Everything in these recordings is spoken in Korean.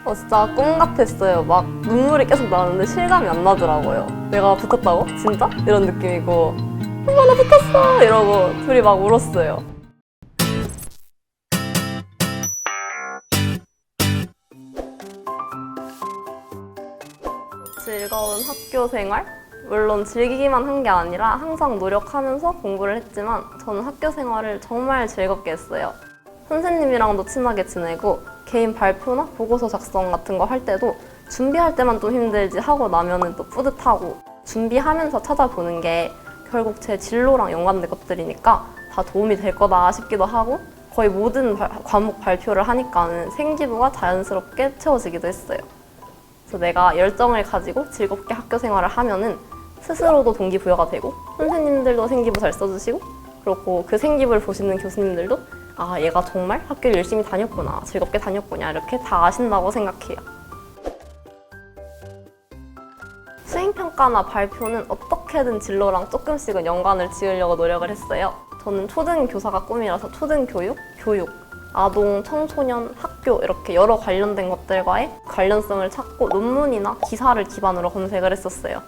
진짜 꿈 같았어요. 막 눈물이 계속 나는데 실감이 안 나더라고요. 내가 붙었다고? 진짜? 이런 느낌이고 엄마 나 붙었어! 이러고 둘이 막 울었어요. 즐거운 학교 생활? 물론 즐기기만 한 게 아니라 항상 노력하면서 공부를 했지만 저는 학교 생활을 정말 즐겁게 했어요. 선생님이랑도 친하게 지내고 개인 발표나 보고서 작성 같은 거 할 때도 준비할 때만 좀 힘들지 하고 나면은 또 뿌듯하고 준비하면서 찾아보는 게 결국 제 진로랑 연관된 것들이니까 다 도움이 될 거다 싶기도 하고 거의 모든 과목 발표를 하니까는 생기부가 자연스럽게 채워지기도 했어요. 그래서 내가 열정을 가지고 즐겁게 학교 생활을 하면은 스스로도 동기부여가 되고 선생님들도 생기부 잘 써주시고 그렇고 그 생기부를 보시는 교수님들도 아 얘가 정말 학교를 열심히 다녔구나 즐겁게 다녔구나 이렇게 다 아신다고 생각해요. 수행평가나 발표는 어떻게든 진로랑 조금씩은 연관을 지으려고 노력을 했어요. 저는 초등교사가 꿈이라서 초등교육, 교육, 아동, 청소년, 학교 이렇게 여러 관련된 것들과의 관련성을 찾고 논문이나 기사를 기반으로 검색을 했었어요.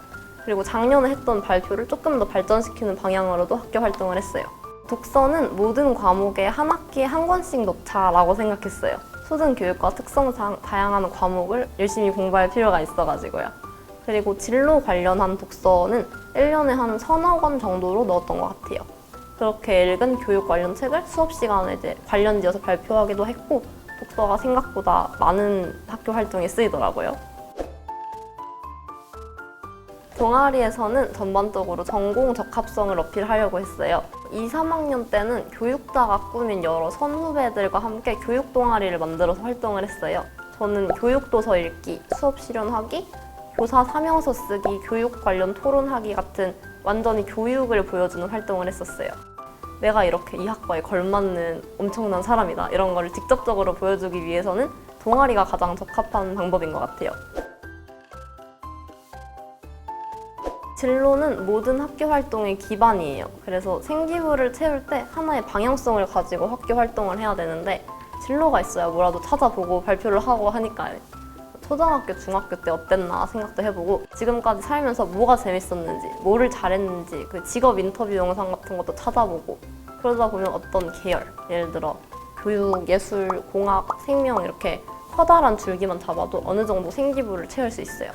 그리고 작년에 했던 발표를 조금 더 발전시키는 방향으로도 학교 활동을 했어요. 독서는 모든 과목에 한 학기에 한 권씩 넣자라고 생각했어요. 초등교육과 특성상 다양한 과목을 열심히 공부할 필요가 있어가지고요. 그리고 진로 관련한 독서는 1년에 한 서너 권 정도로 넣었던 것 같아요. 그렇게 읽은 교육 관련 책을 수업 시간에 이제 관련지어서 발표하기도 했고 독서가 생각보다 많은 학교 활동에 쓰이더라고요. 동아리에서는 전반적으로 전공 적합성을 어필하려고 했어요. 2, 3학년 때는 교육자가 꾸민 여러 선후배들과 함께 교육 동아리를 만들어서 활동을 했어요. 저는 교육도서 읽기, 수업 실현하기, 교사 사명서 쓰기, 교육 관련 토론하기 같은 완전히 교육을 보여주는 활동을 했었어요. 내가 이렇게 이 학과에 걸맞는 엄청난 사람이다 이런 거를 직접적으로 보여주기 위해서는 동아리가 가장 적합한 방법인 것 같아요. 진로는 모든 학교 활동의 기반이에요. 그래서 생기부를 채울 때 하나의 방향성을 가지고 학교 활동을 해야 되는데 진로가 있어야 뭐라도 찾아보고 발표를 하고 하니까요. 초등학교, 중학교 때 어땠나 생각도 해보고 지금까지 살면서 뭐가 재밌었는지, 뭐를 잘했는지 그 직업 인터뷰 영상 같은 것도 찾아보고 그러다 보면 어떤 계열, 예를 들어 교육, 예술, 공학, 생명 이렇게 커다란 줄기만 잡아도 어느 정도 생기부를 채울 수 있어요.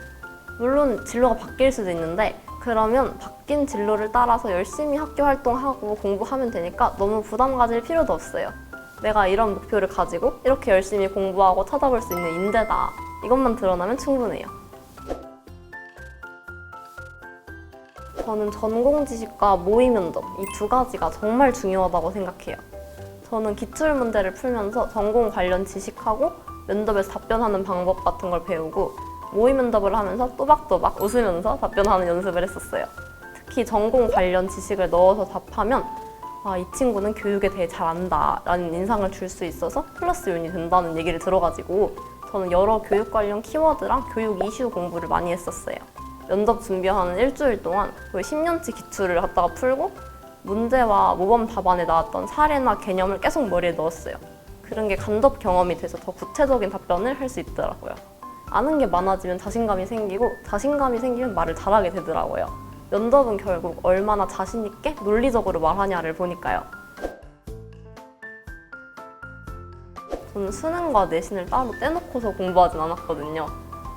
물론 진로가 바뀔 수도 있는데 그러면 바뀐 진로를 따라서 열심히 학교 활동하고 공부하면 되니까 너무 부담 가질 필요도 없어요. 내가 이런 목표를 가지고 이렇게 열심히 공부하고 찾아볼 수 있는 인재다. 이것만 드러나면 충분해요. 저는 전공 지식과 모의 면접 이 두 가지가 정말 중요하다고 생각해요. 저는 기출 문제를 풀면서 전공 관련 지식하고 면접에서 답변하는 방법 같은 걸 배우고 모의 면접을 하면서 또박또박 웃으면서 답변하는 연습을 했었어요. 특히 전공 관련 지식을 넣어서 답하면 아, 이 친구는 교육에 대해 잘 안다 라는 인상을 줄 수 있어서 플러스 요인이 된다는 얘기를 들어가지고 저는 여러 교육 관련 키워드랑 교육 이슈 공부를 많이 했었어요. 면접 준비하는 일주일 동안 거의 10년치 기출을 갖다가 풀고 문제와 모범 답안에 나왔던 사례나 개념을 계속 머리에 넣었어요. 그런 게 간접 경험이 돼서 더 구체적인 답변을 할 수 있더라고요. 아는 게 많아지면 자신감이 생기고 자신감이 생기면 말을 잘하게 되더라고요. 면접은 결국 얼마나 자신 있게 논리적으로 말하냐를 보니까요. 저는 수능과 내신을 따로 떼놓고서 공부하진 않았거든요.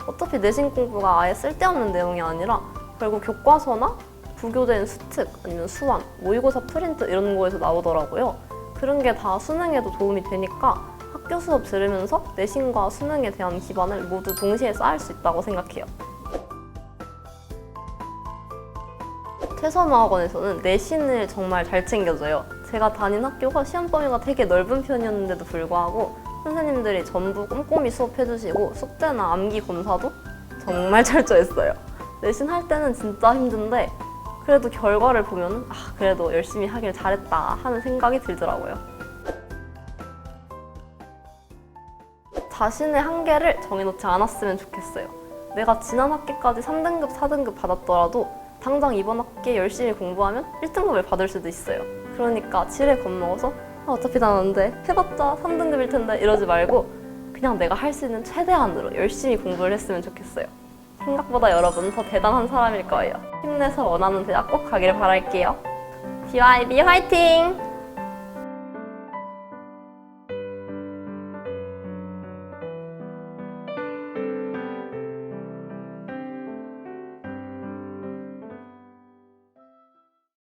어차피 내신 공부가 아예 쓸데없는 내용이 아니라 결국 교과서나 부교재인 수특 아니면 수완, 모의고사 프린트 이런 거에서 나오더라고요. 그런 게 다 수능에도 도움이 되니까 학교 수업 들으면서 내신과 수능에 대한 기반을 모두 동시에 쌓을 수 있다고 생각해요. 최선화학원에서는 내신을 정말 잘 챙겨줘요. 제가 다닌 학교가 시험 범위가 되게 넓은 편이었는데도 불구하고 선생님들이 전부 꼼꼼히 수업해주시고 숙제나 암기 검사도 정말 철저했어요. 내신 할 때는 진짜 힘든데 그래도 결과를 보면 아, 그래도 열심히 하길 잘했다 하는 생각이 들더라고요. 자신의 한계를 정해놓지 않았으면 좋겠어요. 내가 지난 학기까지 3등급, 4등급 받았더라도 당장 이번 학기에 열심히 공부하면 1등급을 받을 수도 있어요. 그러니까 지레 겁먹어서 어차피 난 안 돼, 해봤자 3등급일 텐데 이러지 말고 그냥 내가 할 수 있는 최대한으로 열심히 공부를 했으면 좋겠어요. 생각보다 여러분 더 대단한 사람일 거예요. 힘내서 원하는 대학 꼭 가기를 바랄게요. DYB 화이팅!